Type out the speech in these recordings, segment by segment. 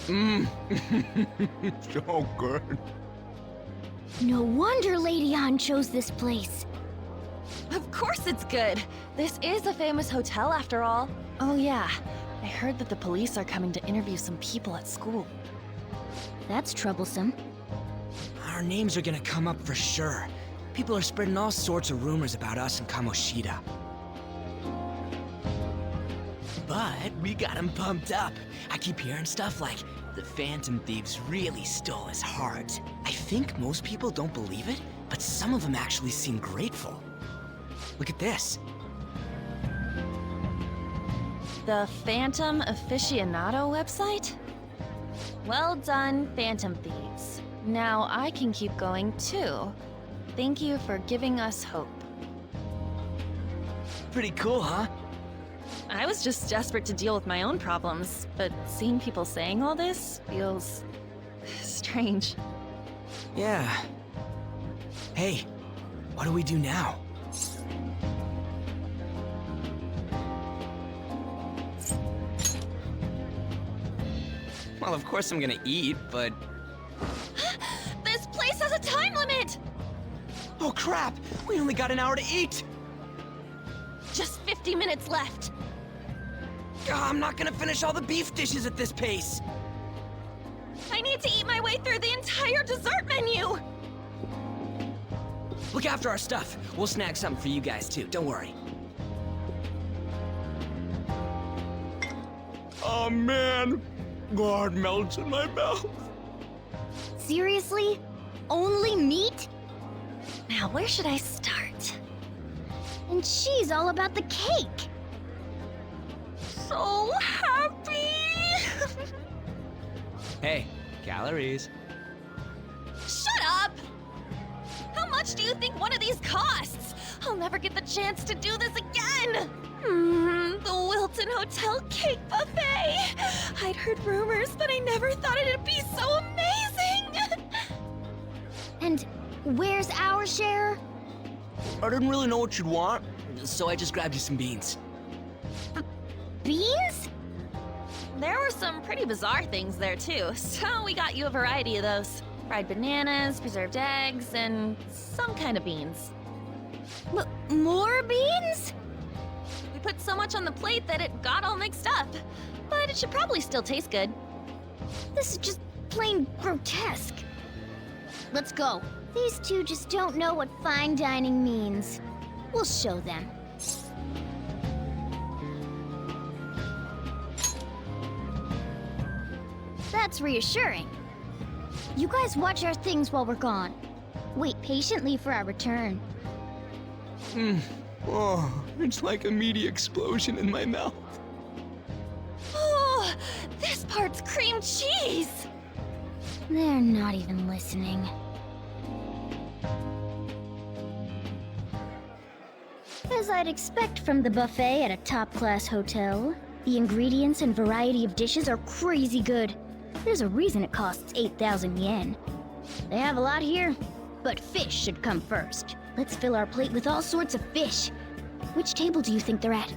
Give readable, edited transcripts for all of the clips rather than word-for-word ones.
Mmm. So good. No wonder Lady An chose this place. Of course it's good. This is a famous hotel after all. Oh yeah, I heard that the police are coming to interview some people at school. That's troublesome. Our names are gonna come up for sure. People are spreading all sorts of rumors about us and Kamoshida. But we got him pumped up. I keep hearing stuff like, the Phantom Thieves really stole his heart. I think most people don't believe it, but some of them actually seem grateful. Look at this. The Phantom Aficionado website? Well done, Phantom Thieves. Now I can keep going too. Thank you for giving us hope. Pretty cool, huh? I was just desperate to deal with my own problems, but seeing people saying all this feels strange. Yeah. Hey, what do we do now? Well, of course I'm gonna eat, but... This place has a time limit! Oh crap! We only got an hour to eat! Just 50 minutes left. I'm not gonna finish all the beef dishes at this pace! I need to eat my way through the entire dessert menu! Look after our stuff. We'll snag something for you guys too, don't worry. Oh man, God melts in my mouth. Seriously? Only meat? Now, where should I start? And she's all about the cake. So happy! Hey, calories. Shut up! How much do you think one of these costs? I'll never get the chance to do this again! The Wilton Hotel Cake Buffet! I'd heard rumors, but I never thought it'd be so amazing! And where's our share? I didn't really know what you'd want, so I just grabbed you some beans. Beans? There were some pretty bizarre things there too, so we got you a variety of those. Fried bananas, preserved eggs, and some kind of beans. More beans? We put so much on the plate that it got all mixed up, but it should probably still taste good. This is just plain grotesque. Let's go. These two just don't know what fine dining means. We'll show them. That's reassuring. You guys watch our things while we're gone. Wait patiently for our return. Oh, it's like a meaty explosion in my mouth. Oh, this part's cream cheese! They're not even listening. As I'd expect from the buffet at a top-class hotel, the ingredients and variety of dishes are crazy good. There's a reason it costs 8,000 yen. They have a lot here, but fish should come first. Let's fill our plate with all sorts of fish. Which table do you think they're at?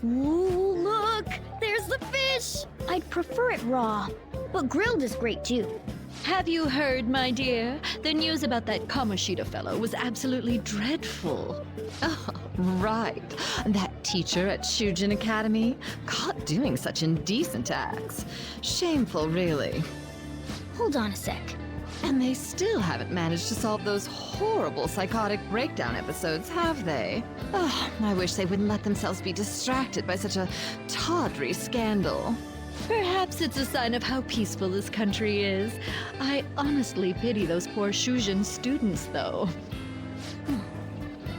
Ooh, look! There's the fish! I'd prefer it raw, but grilled is great too. Have you heard, my dear? The news about that Kamoshida fellow was absolutely dreadful. Oh, right. That teacher at Shujin Academy, caught doing such indecent acts. Shameful, really. Hold on a sec. And they still haven't managed to solve those horrible psychotic breakdown episodes, have they? Oh, I wish they wouldn't let themselves be distracted by such a tawdry scandal. Perhaps it's a sign of how peaceful this country is. I honestly pity those poor Shujin students, though.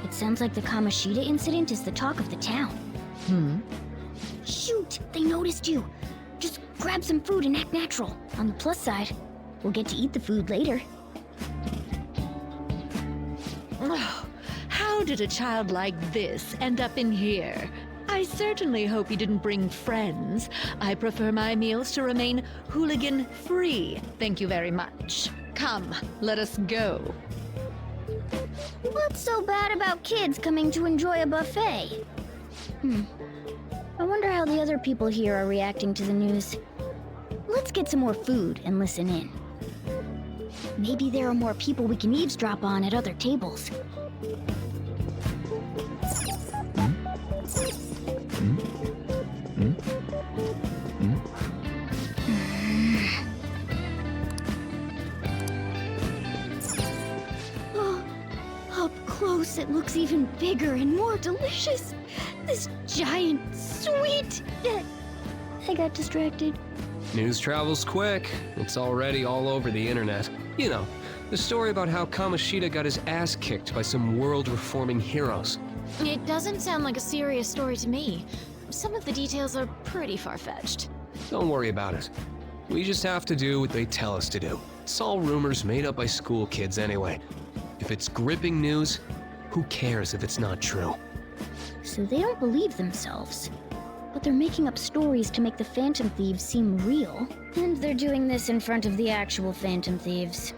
It sounds like the Kamoshida incident is the talk of the town. Shoot! They noticed you! Just grab some food and act natural. On the plus side, we'll get to eat the food later. Oh, how did a child like this end up in here? I certainly hope you didn't bring friends. I prefer my meals to remain hooligan-free. Thank you very much. Come, let us go. What's so bad about kids coming to enjoy a buffet? I wonder how the other people here are reacting to the news. Let's get some more food and listen in. Maybe there are more people we can eavesdrop on at other tables. Oh, up close it looks even bigger and more delicious. This giant sweet... I got distracted. News travels quick. It's already all over the internet. You know, the story about how Kamoshida got his ass kicked by some world-reforming heroes. It doesn't sound like a serious story to me. Some of the details are pretty far-fetched. Don't worry about it. We just have to do what they tell us to do. It's all rumors made up by school kids anyway. If it's gripping news, who cares if it's not true? So they don't believe themselves. But they're making up stories to make the Phantom Thieves seem real. And they're doing this in front of the actual Phantom Thieves.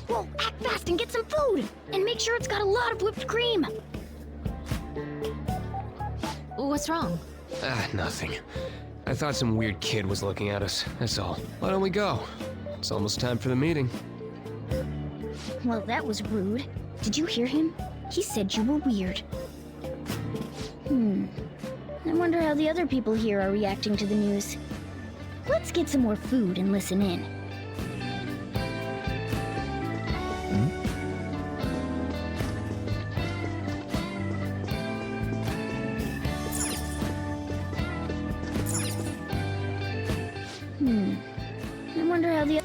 Well, act fast and get some food! And make sure it's got a lot of whipped cream! What's wrong? Nothing. I thought some weird kid was looking at us, that's all. Why don't we go? It's almost time for the meeting. Well, that was rude. Did you hear him? He said you were weird. I wonder how the other people here are reacting to the news. Let's get some more food and listen in. I wonder how the...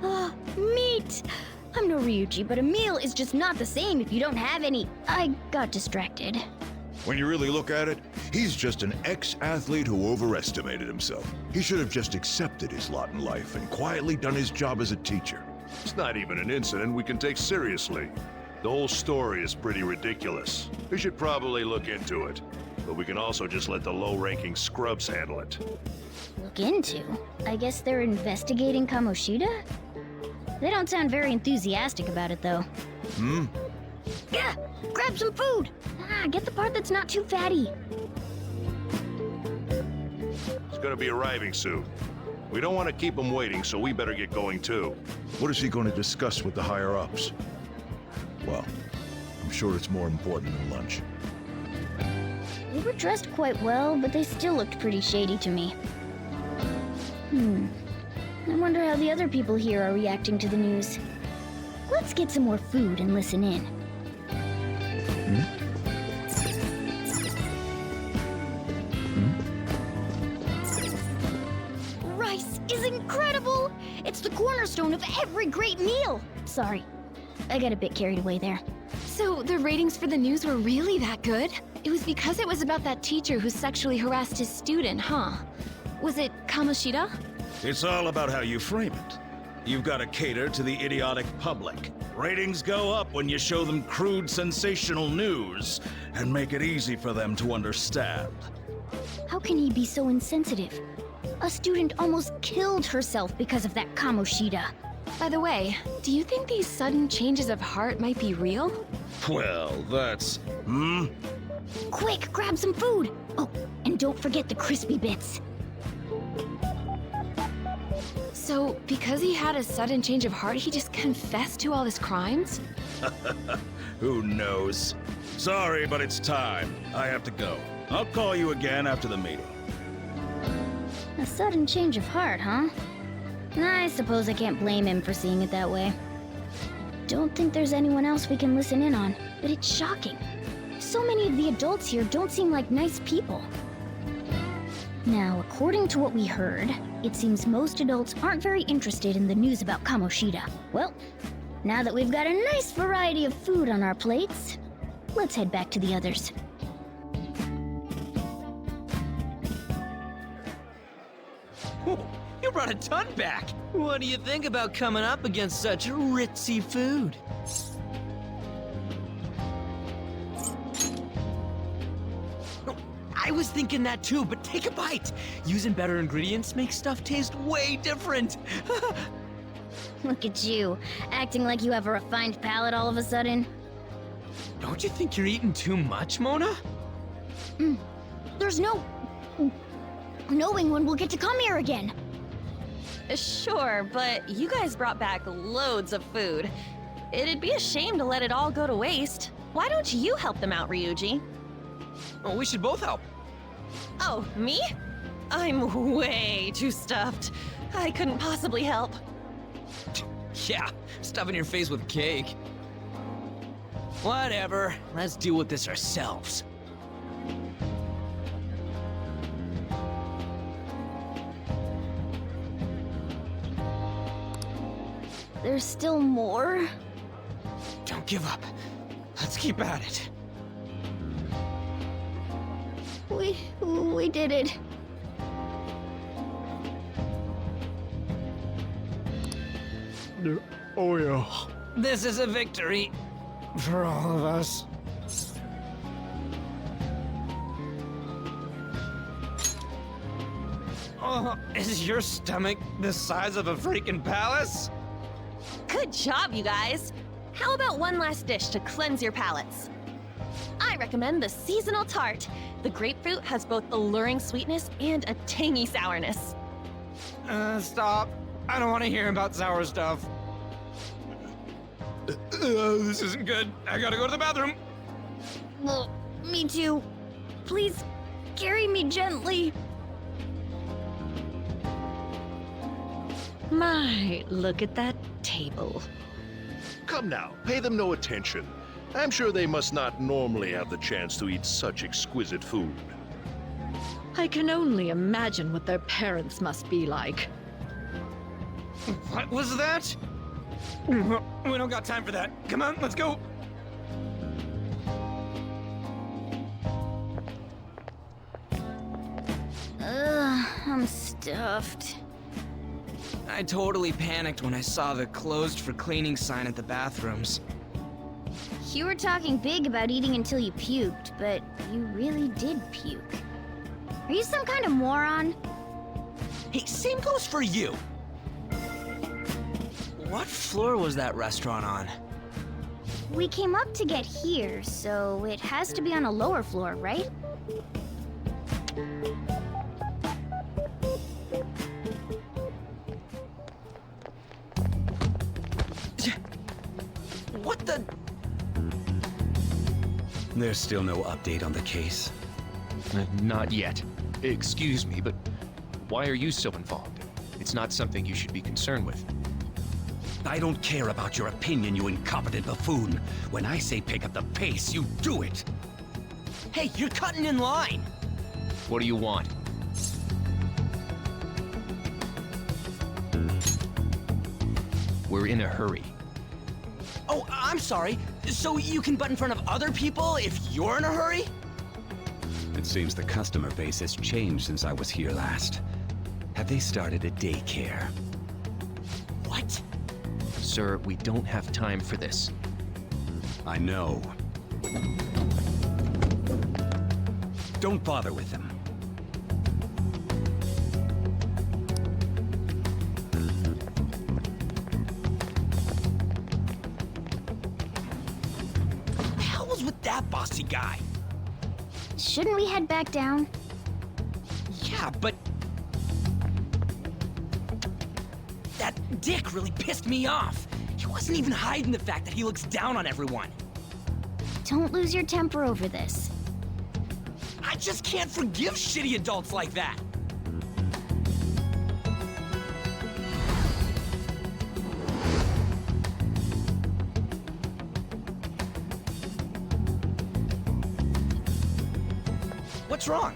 Ah, meat! I'm no Ryuji, but a meal is just not the same if you don't have any. I got distracted. When you really look at it, he's just an ex-athlete who overestimated himself. He should have just accepted his lot in life and quietly done his job as a teacher. It's not even an incident we can take seriously. The whole story is pretty ridiculous. We should probably look into it. But we can also just let the low-ranking scrubs handle it. Look into? I guess they're investigating Kamoshida? They don't sound very enthusiastic about it, though. Yeah, grab some food! Get the part that's not too fatty. He's gonna be arriving soon. We don't want to keep him waiting, so we better get going too. What is he going to discuss with the higher-ups? Well, I'm sure it's more important than lunch. They were dressed quite well, but they still looked pretty shady to me. I wonder how the other people here are reacting to the news. Let's get some more food and listen in. Rice is incredible! It's the cornerstone of every great meal! Sorry, I got a bit carried away there. So the ratings for the news were really that good? It was because it was about that teacher who sexually harassed his student, huh? Was it Kamoshida? It's all about how you frame it. You've got to cater to the idiotic public. Ratings go up when you show them crude, sensational news and make it easy for them to understand. How can he be so insensitive? A student almost killed herself because of that Kamoshida. By the way, do you think these sudden changes of heart might be real? Well, that's... Quick, grab some food! Oh, and don't forget the crispy bits. So, because he had a sudden change of heart, he just confessed to all his crimes? Who knows? Sorry, but it's time. I have to go. I'll call you again after the meeting. A sudden change of heart, huh? I suppose I can't blame him for seeing it that way. Don't think there's anyone else we can listen in on, but it's shocking. So many of the adults here don't seem like nice people. Now, according to what we heard, it seems most adults aren't very interested in the news about Kamoshida. Well, now that we've got a nice variety of food on our plates, let's head back to the others. Oh, you Mona brought a ton back. What do you think about coming up against such ritzy food? I was thinking that too, but take a bite. Using better ingredients makes stuff taste way different. Look at you, acting like you have a refined palate all of a sudden. Don't you think you're eating too much, Mona? There's no knowing when we'll get to come here again. Sure, but you guys brought back loads of food. It'd be a shame to let it all go to waste. Why don't you help them out, Ryuji? Oh, we should both help. Oh, me? I'm way too stuffed. I couldn't possibly help. Yeah, stuffing your face with cake. Whatever, let's deal with this ourselves. There's still more? Don't give up. Let's keep at it. We did it. Oh, yeah. This is a victory for all of us. Oh, is your stomach the size of a freaking palace? Good job, you guys. How about one last dish to cleanse your palates? I recommend the seasonal tart. The grapefruit has both alluring sweetness and a tangy sourness. Stop. I don't want to hear about sour stuff. This isn't good. I gotta go to the bathroom. Well, me too. Please, carry me gently. My, look at that table. Come now, pay them no attention. I'm sure they must not normally have the chance to eat such exquisite food. I can only imagine what their parents must be like. What was that? We don't got time for that. Come on, let's go. I'm stuffed. I totally panicked when I saw the closed for cleaning sign at the bathrooms. You were talking big about eating until you puked, but you really did puke. Are you some kind of moron? Hey, same goes for you. What floor was that restaurant on? We came up to get here, so it has to be on a lower floor, right? What the? There's still no update on the case. Not yet. Excuse me, but why are you so involved? It's not something you should be concerned with. I don't care about your opinion, you incompetent buffoon. When I say pick up the pace, you do it. Hey, you're cutting in line. What do you want? We're in a hurry. Oh, I'm sorry. So you can butt in front of other people if you're in a hurry? It seems the customer base has changed since I was here last. Have they started a daycare? What? Sir, we don't have time for this. I know. Don't bother with them. What the hell was with that bossy guy? Shouldn't we head back down? Yeah, but... that dick really pissed me off. He wasn't even hiding the fact that he looks down on everyone. Don't lose your temper over this. I just can't forgive shitty adults like that. What's wrong?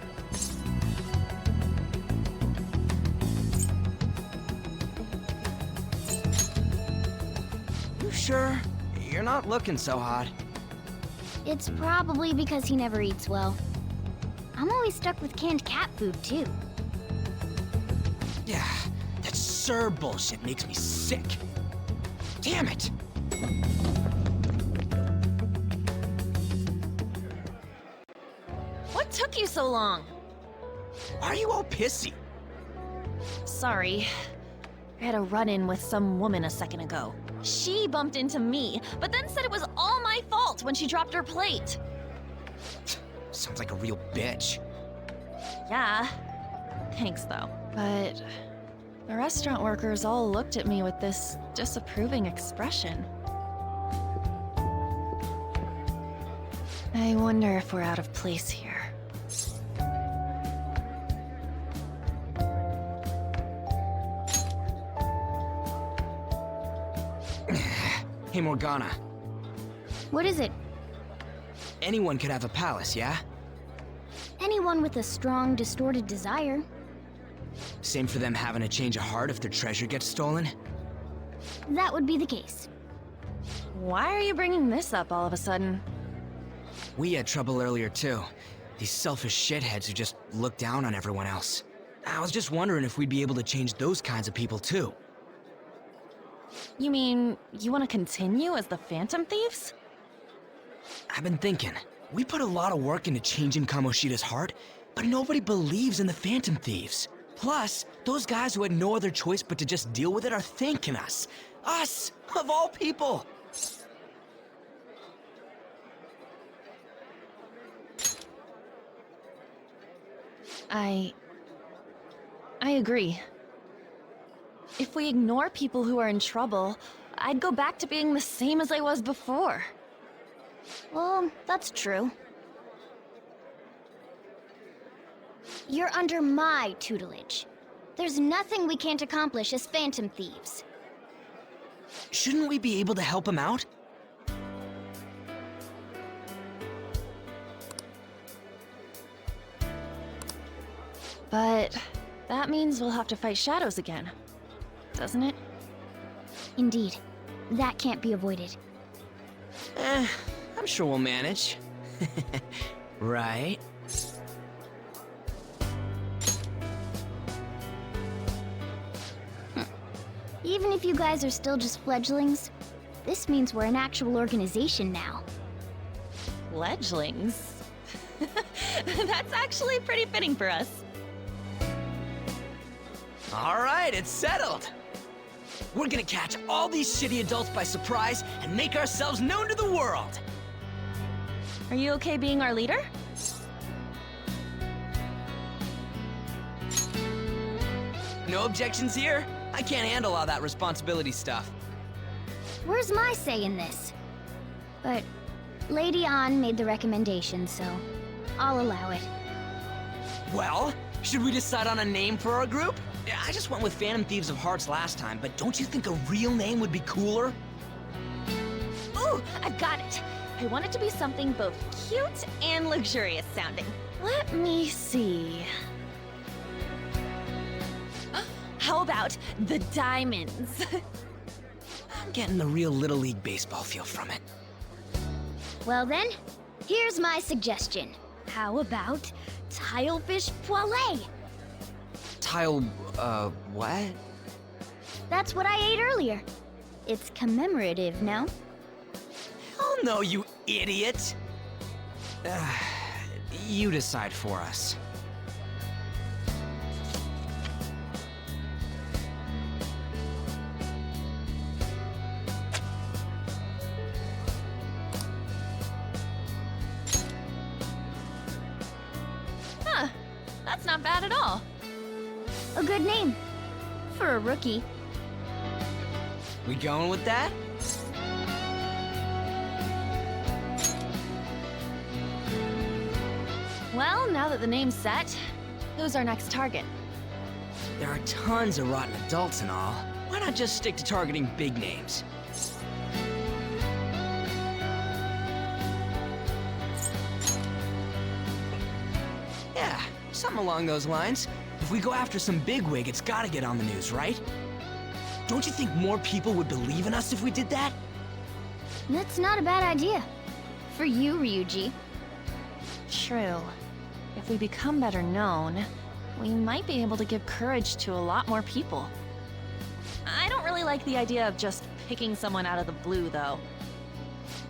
You sure? You're not looking so hot. It's probably because he never eats well. I'm always stuck with canned cat food, too. Yeah, that Sir bullshit makes me sick. Damn it! What took you so long? Why are you all pissy? Sorry. I had a run-in with some woman a second ago. She bumped into me, but then said it was all my fault when she dropped her plate. Sounds like a real bitch. Yeah. Thanks, though. But the restaurant workers all looked at me with this disapproving expression. I wonder if we're out of place here. Hey, Morgana. What is it? Anyone could have a palace, yeah? Anyone with a strong, distorted desire. Same for them having a change of heart if their treasure gets stolen? That would be the case. Why are you bringing this up all of a sudden? We had trouble earlier, too. These selfish shitheads who just look down on everyone else. I was just wondering if we'd be able to change those kinds of people, too. You mean, you want to continue as the Phantom Thieves? I've been thinking. We put a lot of work into changing Kamoshida's heart, but nobody believes in the Phantom Thieves. Plus, those guys who had no other choice but to just deal with it are thanking us. Us, of all people! I agree. If we ignore people who are in trouble, I'd go back to being the same as I was before. Well, that's true. You're under my tutelage. There's nothing we can't accomplish as Phantom Thieves. Shouldn't we be able to help him out? But that means we'll have to fight shadows again, doesn't it? Indeed. That can't be avoided. I'm sure we'll manage. Right? Even if you guys are still just fledglings, this means we're an actual organization now. Fledglings? That's actually pretty fitting for us. All right, it's settled. We're gonna catch all these shitty adults by surprise and make ourselves known to the world. Are you okay being our leader? No objections here? I can't handle all that responsibility stuff. Where's my say in this? But Lady An made the recommendation, so I'll allow it. Well, should we decide on a name for our group? I just went with Phantom Thieves of Hearts last time, but don't you think a real name would be cooler? Ooh, I've got it. I want it to be something both cute and luxurious sounding. Let me see. How about the Diamonds? I'm getting the real Little League Baseball feel from it. Well then, here's my suggestion. How about Tilefish Poêlée? What? That's what I ate earlier. It's commemorative, no? Oh no, you idiot! You decide for us. Huh, that's not bad at all. A good name. For a rookie. We going with that? Well, now that the name's set, who's our next target? There are tons of rotten adults and all. Why not just stick to targeting big names? Yeah, something along those lines. If we go after some bigwig, it's gotta get on the news, right? Don't you think more people would believe in us if we did that? That's not a bad idea. For you, Ryuji. True. If we become better known, we might be able to give courage to a lot more people. like the idea of just picking someone out of the blue, though.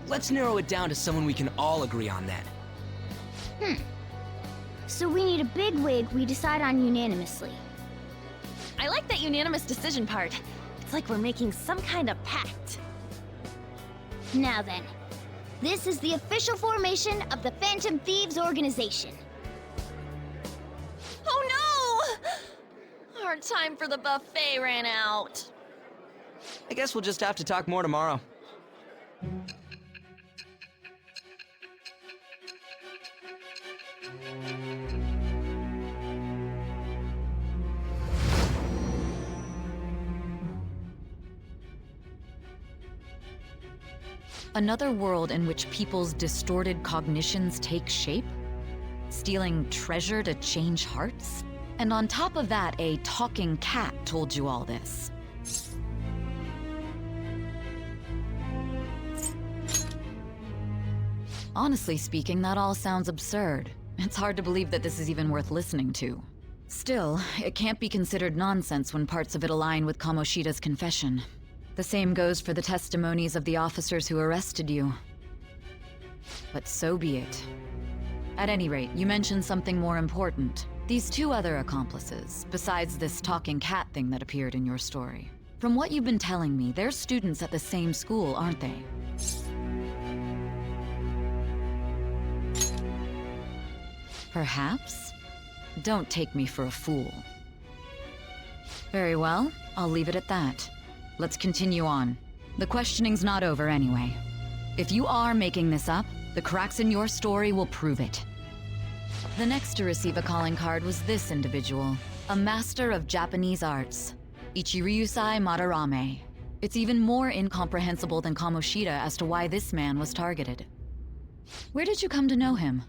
Let's narrow it down to someone we can all agree on then. So we need a bigwig we decide on unanimously. I like that unanimous decision part. It's like we're making some kind of pact. Now then, this is the official formation of the Phantom Thieves organization. Oh no! Our time for the buffet ran out. I guess we'll just have to talk more tomorrow. Another world in which people's distorted cognitions take shape? Stealing treasure to change hearts? And on top of that, a talking cat told you all this. Honestly speaking, that all sounds absurd. It's hard to believe that this is even worth listening to. Still, it can't be considered nonsense when parts of it align with Kamoshida's confession. The same goes for the testimonies of the officers who arrested you. But so be it. At any rate, you mentioned something more important. These two other accomplices, besides this talking cat thing that appeared in your story. From what you've been telling me, they're students at the same school, aren't they? Perhaps? Don't take me for a fool. Very well, I'll leave it at that. Let's continue on. The questioning's not over anyway. If you are making this up, the cracks in your story will prove it. The next to receive a calling card was this individual, a master of Japanese arts, Ichiryusai Madarame. It's even more incomprehensible than Kamoshida as to why this man was targeted. Where did you come to know him?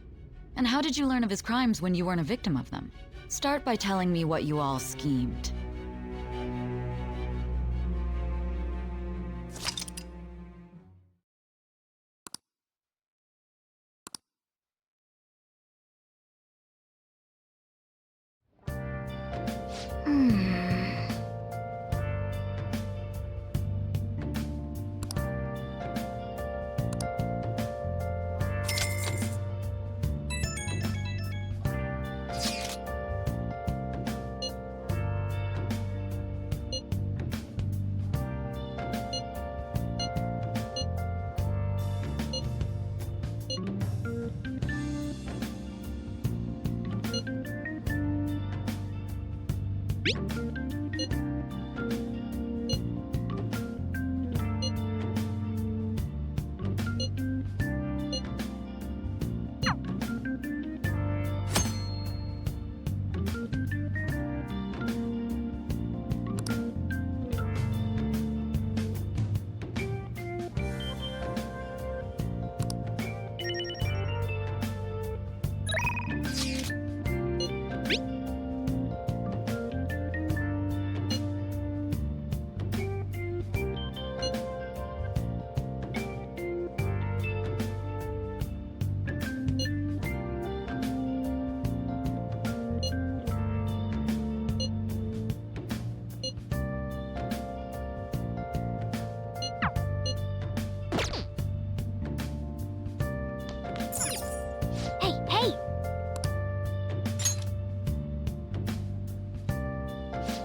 And how did you learn of his crimes when you weren't a victim of them? Start by telling me what you all schemed.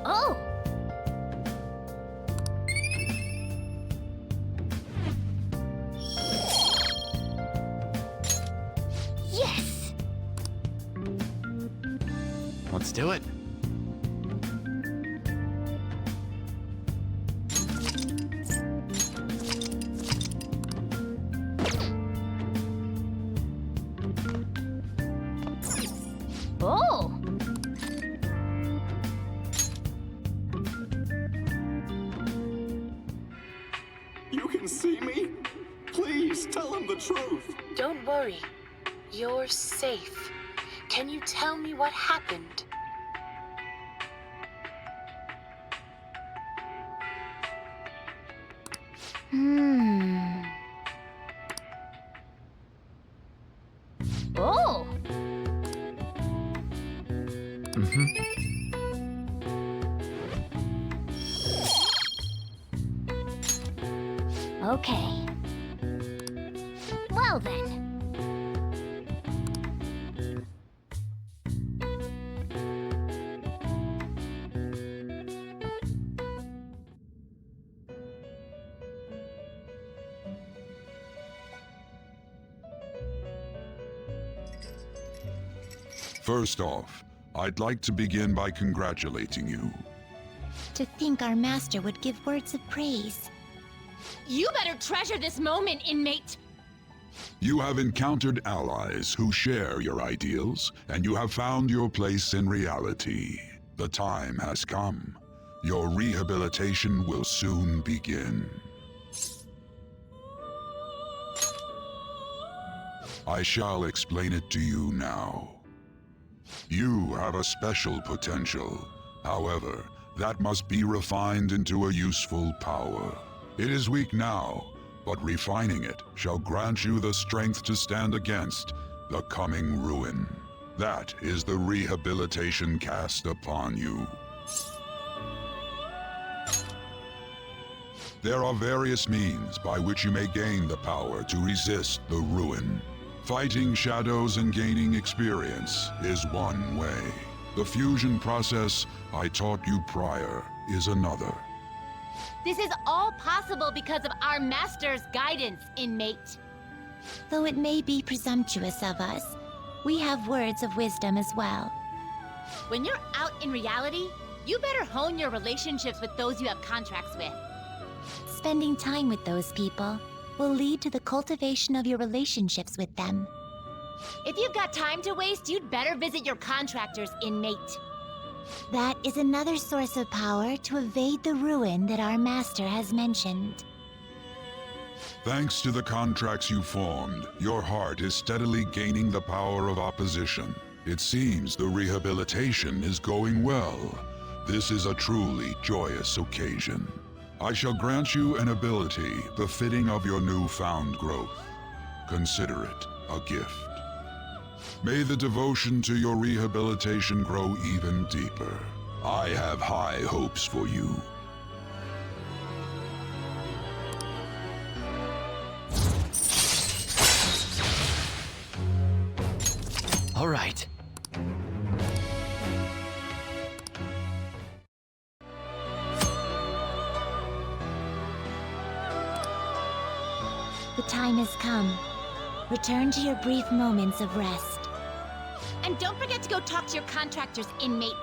Oh! Yes! Let's do it. Oh! You can see me? Please, tell him the truth. Don't worry. You're safe. Can you tell me what happened? Oh! Okay. Well then. First off, I'd like to begin by congratulating you. To think our master would give words of praise. You better treasure this moment, inmate! You have encountered allies who share your ideals, and you have found your place in reality. The time has come. Your rehabilitation will soon begin. I shall explain it to you now. You have a special potential. However, that must be refined into a useful power. It is weak now, but refining it shall grant you the strength to stand against the coming ruin. That is the rehabilitation cast upon you. There are various means by which you may gain the power to resist the ruin. Fighting shadows and gaining experience is one way. The fusion process I taught you prior is another. This is all possible because of our master's guidance, inmate. Though it may be presumptuous of us, we have words of wisdom as well. When you're out in reality, you better hone your relationships with those you have contracts with. Spending time with those people will lead to the cultivation of your relationships with them. If you've got time to waste, you'd better visit your contractors, inmate. That is another source of power to evade the ruin that our master has mentioned. Thanks to the contracts you formed, your heart is steadily gaining the power of opposition. It seems the rehabilitation is going well. This is a truly joyous occasion. I shall grant you an ability befitting of your newfound growth. Consider it a gift. May the devotion to your rehabilitation grow even deeper. I have high hopes for you. All right. The time has come. Return to your brief moments of rest. And don't forget to go talk to your contractors, inmate.